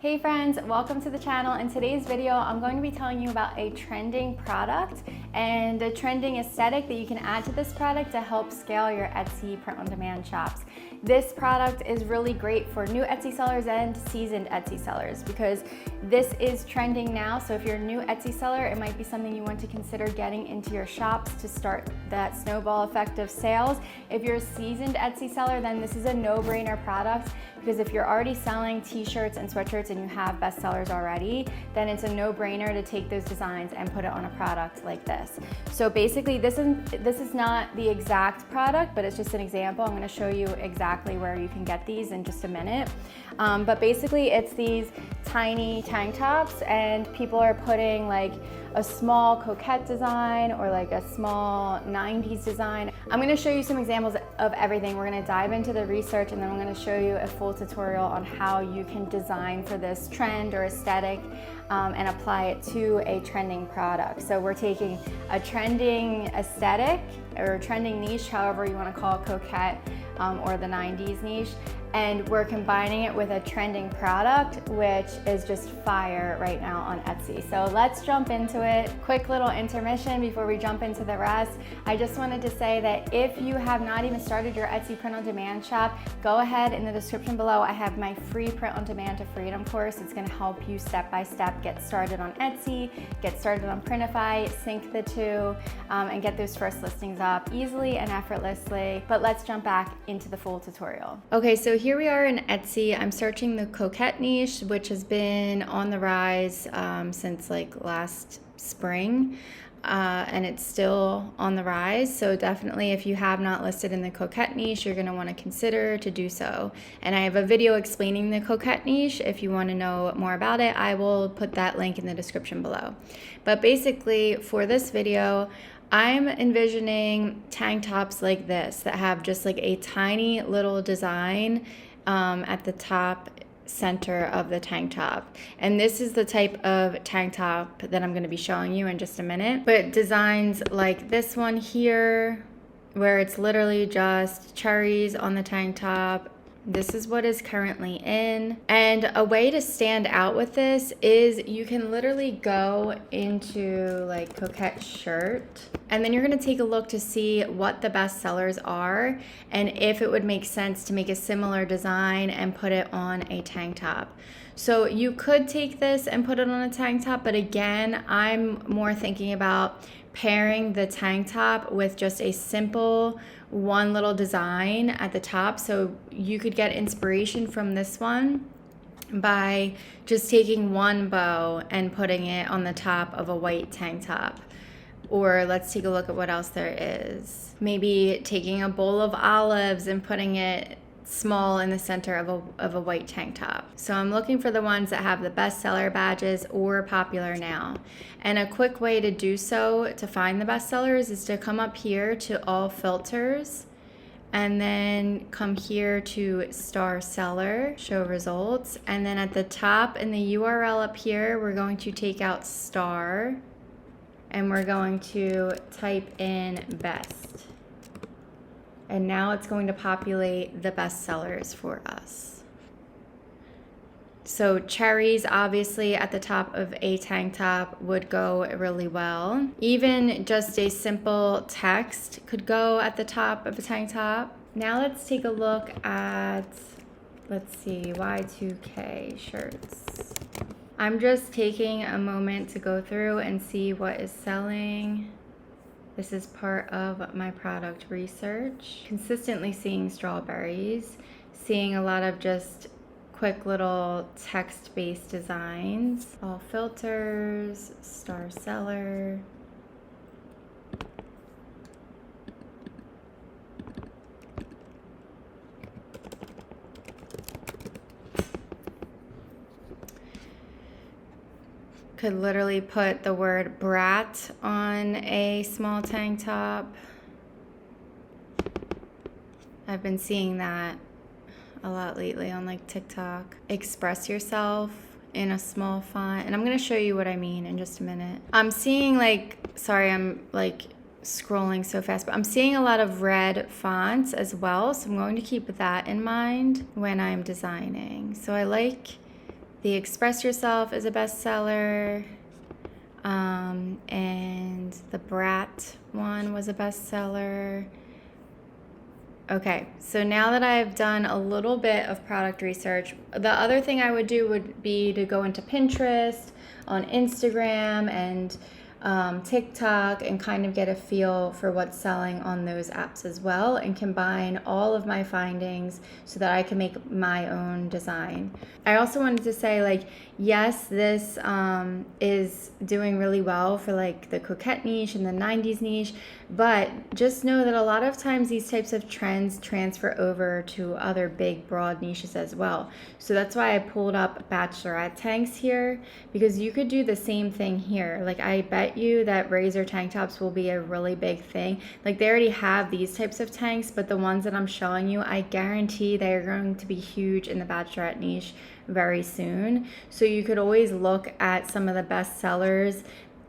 Hey friends, welcome to the channel. In today's video, I'm going to be telling you about a trending product and a trending aesthetic that you can add to this product to help scale your Etsy print-on-demand shops. This product is really great for new Etsy sellers and seasoned Etsy sellers because this is trending now. So if you're a new Etsy seller, it might be something you want to consider getting into your shops to start that snowball effect of sales. If you're a seasoned Etsy seller, then this is a no-brainer product because if you're already selling t-shirts and sweatshirts and you have bestsellers already, then it's a no-brainer to take those designs and put it on a product like this. So basically, this is not the exact product, but it's just an example. I'm gonna show you exactly where you can get these in just a minute. But basically, it's these tiny tank tops, and people are putting like a small coquette design or like a small 90s design. I'm gonna show you some examples of everything. We're gonna dive into the research, and then I'm gonna show you a full tutorial on how you can design for this trend or aesthetic and apply it to a trending product. So we're taking a trending aesthetic or a trending niche, however you wanna call it, coquette or the 90s niche, and we're combining it with a trending product, which is just fire right now on Etsy. So let's jump into it. Quick little intermission before we jump into the rest. I just wanted to say that if you have not even started your Etsy print-on-demand shop, go ahead in the description below. I have my free print-on-demand to freedom course. It's gonna help you step-by-step get started on Etsy, get started on Printify, sync the two, and get those first listings up easily and effortlessly. But let's jump back into the full tutorial. Okay, so here we are in Etsy. I'm searching the coquette niche, which has been on the rise since like last spring, and it's still on the rise. So definitely, if you have not listed in the coquette niche, you're gonna wanna consider to do so. And I have a video explaining the coquette niche. If you wanna know more about it, I will put that link in the description below. But basically, for this video, I'm envisioning tank tops like this that have just like a tiny little design at the top center of the tank top. And this is the type of tank top that I'm going to be showing you in just a minute. But designs like this one here, where it's literally just cherries on the tank top. This is what is currently in. And a way to stand out with this is you can literally go into like coquette shirt, and then you're gonna take a look to see what the best sellers are and if it would make sense to make a similar design and put it on a tank top. So you could take this and put it on a tank top, but again, I'm more thinking about pairing the tank top with just a simple one little design at the top. So you could get inspiration from this one by just taking one bow and putting it on the top of a white tank top. Or let's take a look at what else there is. Maybe taking a bowl of olives and putting it small in the center of a white tank top. So I'm looking for the ones that have the bestseller badges or popular now. And a quick way to do so, to find the bestsellers, is to come up here to all filters and then come here to star seller, show results. And then at the top in the URL up here, we're going to take out star and we're going to type in best. And now it's going to populate the best sellers for us. So cherries, obviously at the top of a tank top would go really well. Even just a simple text could go at the top of a tank top. Now let's take a look at, let's see, Y2K shirts. I'm just taking a moment to go through and see what is selling. This is part of my product research. Consistently seeing strawberries, seeing a lot of just quick little text-based designs. All filters, star seller. Could literally put the word brat on a small tank top. I've been seeing that a lot lately on like TikTok. Express yourself in a small font. And I'm gonna show you what I mean in just a minute. I'm seeing like, sorry, I'm like scrolling so fast, but I'm seeing a lot of red fonts as well. So I'm going to keep that in mind when I'm designing. So I like The Express Yourself is a bestseller. And the Brat one was a bestseller. Okay, so now that I've done a little bit of product research, the other thing I would do would be to go into Pinterest, on Instagram, and TikTok, and kind of get a feel for what's selling on those apps as well, and combine all of my findings so that I can make my own design. I also wanted to say, like, yes, this is doing really well for like the coquette niche and the 90s niche, but just know that a lot of times these types of trends transfer over to other big broad niches as well. So that's why I pulled up bachelorette tanks here, because you could do the same thing here. Like, I bet you that razor tank tops will be a really big thing. Like, they already have these types of tanks, but the ones that I'm showing you, I guarantee they're going to be huge in the bachelorette niche very soon. So you could always look at some of the best sellers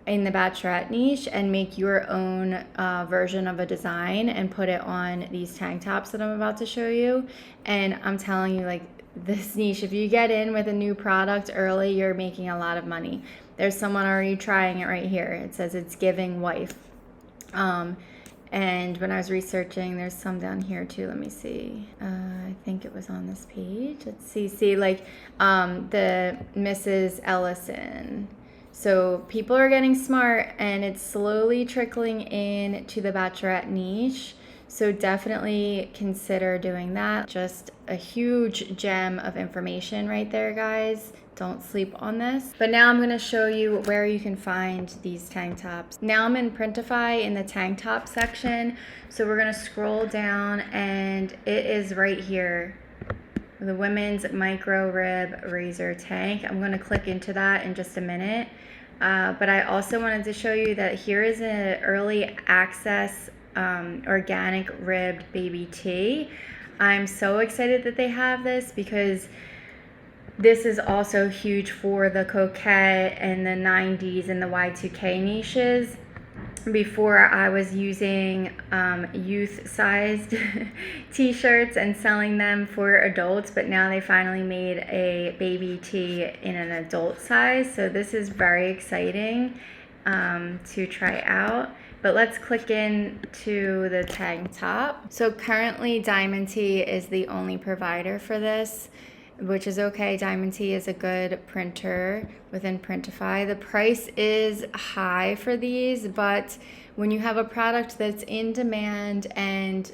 in the bachelorette niche and make your own version of a design and put it on these tank tops that I'm about to show you. And I'm telling you, like, this niche, if you get in with a new product early, you're making a lot of money. There's someone already trying it right here. It says it's giving wife. And when I was researching, there's some down here too. Let me see. I think it was on this page. Let's see. See, like the Mrs. Ellison. So people are getting smart, and it's slowly trickling in to the bachelorette niche. So definitely consider doing that. Just a huge gem of information right there, guys. Don't sleep on this. But now I'm gonna show you where you can find these tank tops. Now I'm in Printify in the tank top section. So we're gonna scroll down, and it is right here. The women's micro rib razor tank. I'm gonna click into that in just a minute. But I also wanted to show you that here is an early access organic ribbed baby tee. I'm so excited that they have this, because this is also huge for the coquette and the 90s and the Y2K niches. Before, I was using youth-sized t-shirts and selling them for adults, but now they finally made a baby tee in an adult size. So this is very exciting to try out. But let's click into the tank top. So currently Diamond Tee is the only provider for this, which is okay. Diamond Tee is a good printer within Printify. The price is high for these, but when you have a product that's in demand and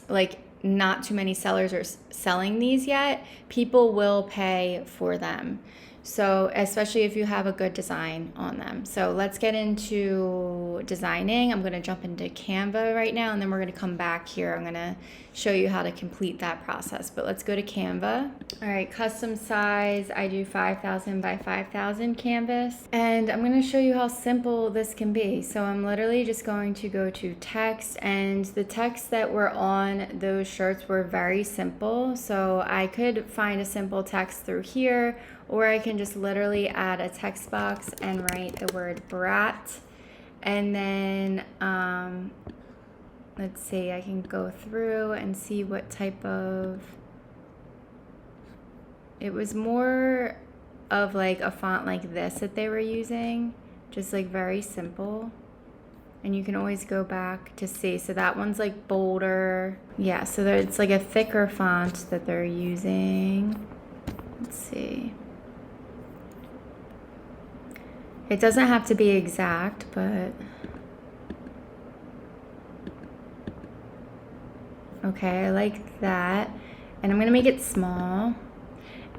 like not too many sellers are selling these yet, people will pay for them. So especially if you have a good design on them. So let's get into designing. I'm gonna jump into Canva right now, and then we're gonna come back here. I'm gonna show you how to complete that process, but let's go to Canva. All right, custom size, I do 5,000 by 5,000 canvas. And I'm gonna show you how simple this can be. So I'm literally just going to go to text, and the text that were on those shirts were very simple. So I could find a simple text through here, or I can just literally add a text box and write the word brat. And then, let's see, I can go through and see what type of, it was more of like a font like this that they were using, just like very simple. And you can always go back to see. So that one's like bolder. Yeah, so it's like a thicker font that they're using. Let's see. It doesn't have to be exact, but okay, I like that. And I'm gonna make it small.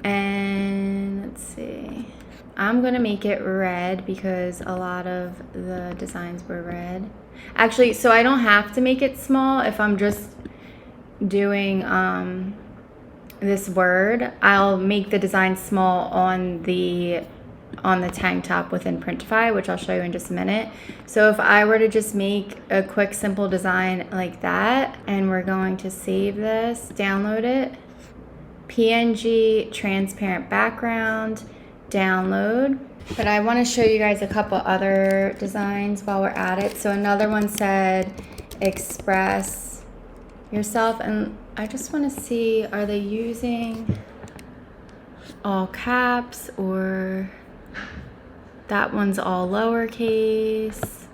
And let's see. I'm gonna make it red because a lot of the designs were red. Actually, so I don't have to make it small if I'm just doing this word. I'll make the design small on the tank top within Printify, which I'll show you in just a minute. So if I were to just make a quick simple design like that, and we're going to save this, download it, PNG transparent background, download. But I want to show you guys a couple other designs while we're at it. So another one said express yourself, and I just want to see, are they using, all caps, or that one's all lowercase.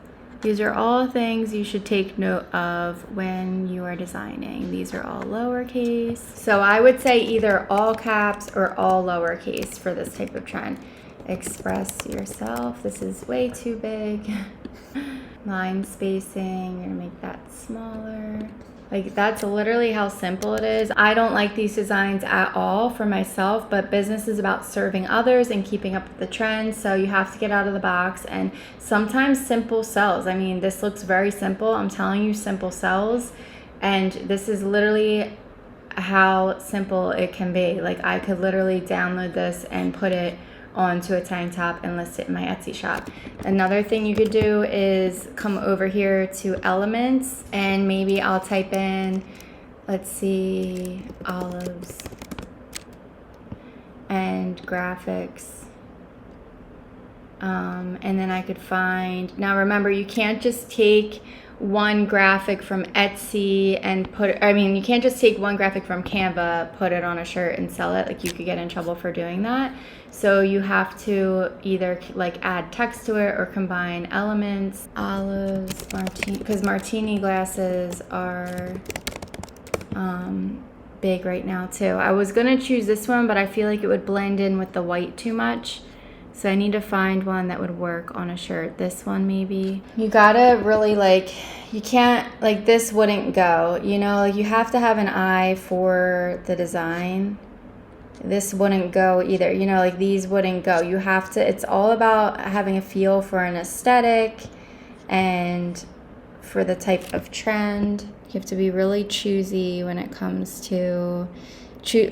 These are all things you should take note of when you are designing. These are all lowercase. So I would say either all caps or all lowercase for this type of trend. Express yourself. This is way too big. Line spacing, you're gonna make that smaller. Like, that's literally how simple it is. I don't like these designs at all for myself, but business is about serving others and keeping up with the trends. So you have to get out of the box, and sometimes simple sells. I mean, this looks very simple. I'm telling you, simple sells. And this is literally how simple it can be. Like, I could literally download this and put it onto a tank top and list it in my Etsy shop. Another thing you could do is come over here to elements, and maybe I'll type in, let's see, olives and graphics. And then I could find, now remember, you can't just take one graphic from Etsy and you can't just take one graphic from Canva, put it on a shirt and sell it. Like, you could get in trouble for doing that. So you have to either like add text to it or combine elements. Olives, martini, because martini glasses are big right now too. I was gonna choose this one, but I feel like it would blend in with the white too much. So I need to find one that would work on a shirt. This one maybe. You gotta really like, you can't, like, this wouldn't go, you know, like, you have to have an eye for the design. This wouldn't go either, you know, like, these wouldn't go. You have to, it's all about having a feel for an aesthetic and for the type of trend. You have to be really choosy when it comes to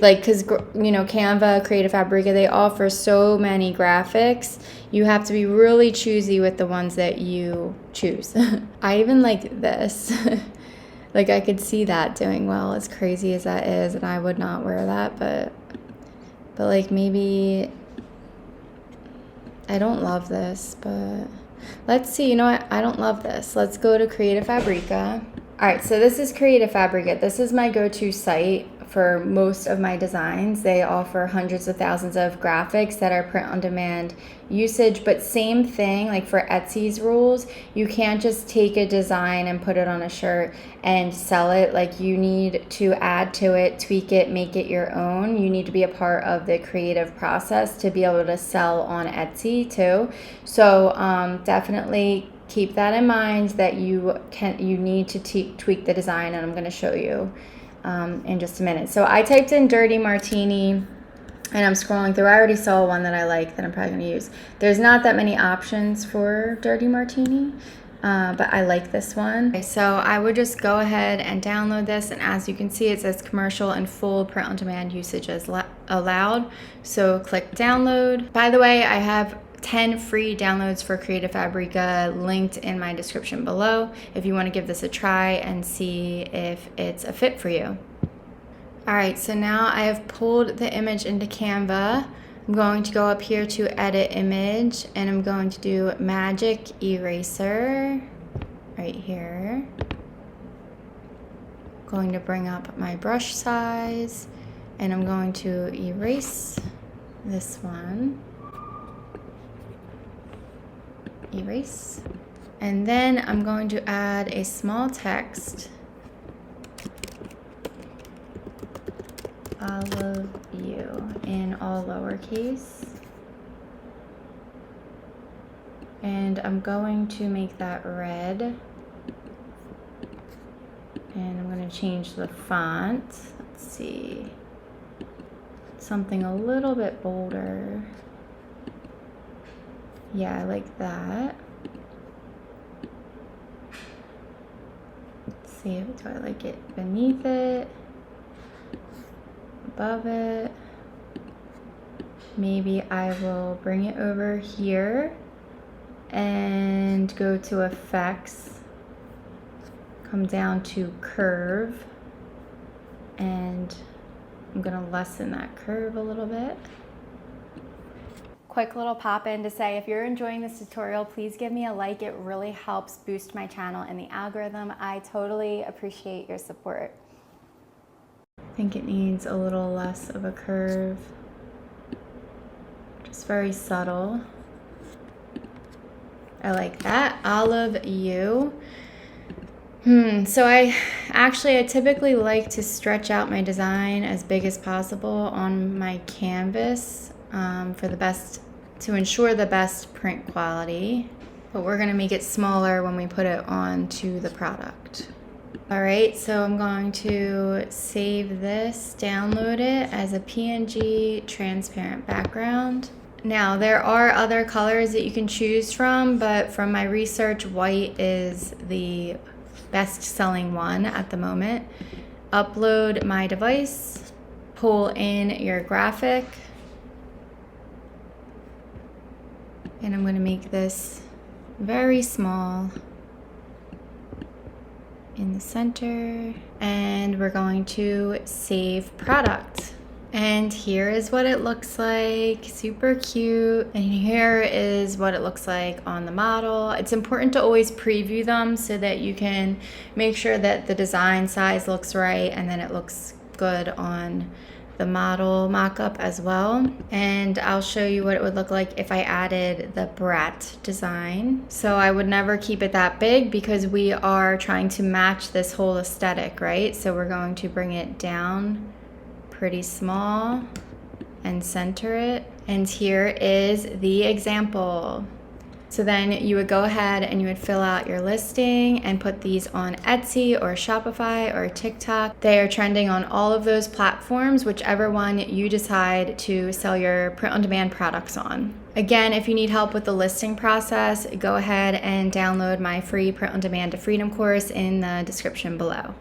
like, because, you know, Canva, Creative Fabrica, they offer so many graphics. You have to be really choosy with the ones that you choose. I even like this. Like, I could see that doing well, as crazy as that is, and I would not wear that, but like, maybe, I don't love this, but let's see. You know what? I don't love this. Let's go to Creative Fabrica. All right, so this is Creative Fabrica. This is my go-to site for most of my designs. They offer hundreds of thousands of graphics that are print on demand usage, but same thing, like for Etsy's rules, you can't just take a design and put it on a shirt and sell it. Like, you need to add to it, tweak it, make it your own. You need to be a part of the creative process to be able to sell on Etsy too. So definitely keep that in mind, that you need to tweak the design, and I'm going to show you in just a minute. So I typed in dirty martini, and I'm scrolling through. I already saw one that I like that I'm probably going to use. There's not that many options for dirty martini, but I like this one. Okay, so I would just go ahead and download this, and as you can see, it says commercial and full print on demand usage is allowed. So click download. By the way, I have 10 free downloads for Creative Fabrica linked in my description below if you want to give this a try and see if it's a fit for you. All right, so now I have pulled the image into Canva. I'm going to go up here to edit image, and I'm going to do magic eraser right here. I'm going to bring up my brush size, and I'm going to erase this one. Erase, and then I'm going to add a small text. I love you in all lowercase, and I'm going to make that red, and I'm going to change the font. Let's see, something a little bit bolder. Yeah, I like that. Let's see, do I like it beneath it? Above it? Maybe I will bring it over here and go to effects, come down to curve, and I'm gonna lessen that curve a little bit. Quick little pop in to say, if you're enjoying this tutorial, please give me a like. It really helps boost my channel in the algorithm. I totally appreciate your support. I think it needs a little less of a curve. very subtle. I like that. Olive you. So I typically like to stretch out my design as big as possible on my canvas to ensure the best print quality. But we're gonna make it smaller when we put it onto the product. All right, so I'm going to save this, download it as a PNG transparent background. Now, there are other colors that you can choose from, but from my research, white is the best-selling one at the moment. Upload my device, pull in your graphic, and I'm going to make this very small in the center, and we're going to save product. And here is what it looks like, super cute. And here is what it looks like on the model. It's important to always preview them so that you can make sure that the design size looks right and then it looks good on the model mock-up as well. And I'll show you what it would look like if I added the brat design. So I would never keep it that big because we are trying to match this whole aesthetic, right? So we're going to bring it down pretty small and center it. And here is the example. So then you would go ahead and you would fill out your listing and put these on Etsy or Shopify or TikTok. They are trending on all of those platforms, whichever one you decide to sell your print-on-demand products on. Again, if you need help with the listing process, go ahead and download my free Print-on-Demand to Freedom course in the description below.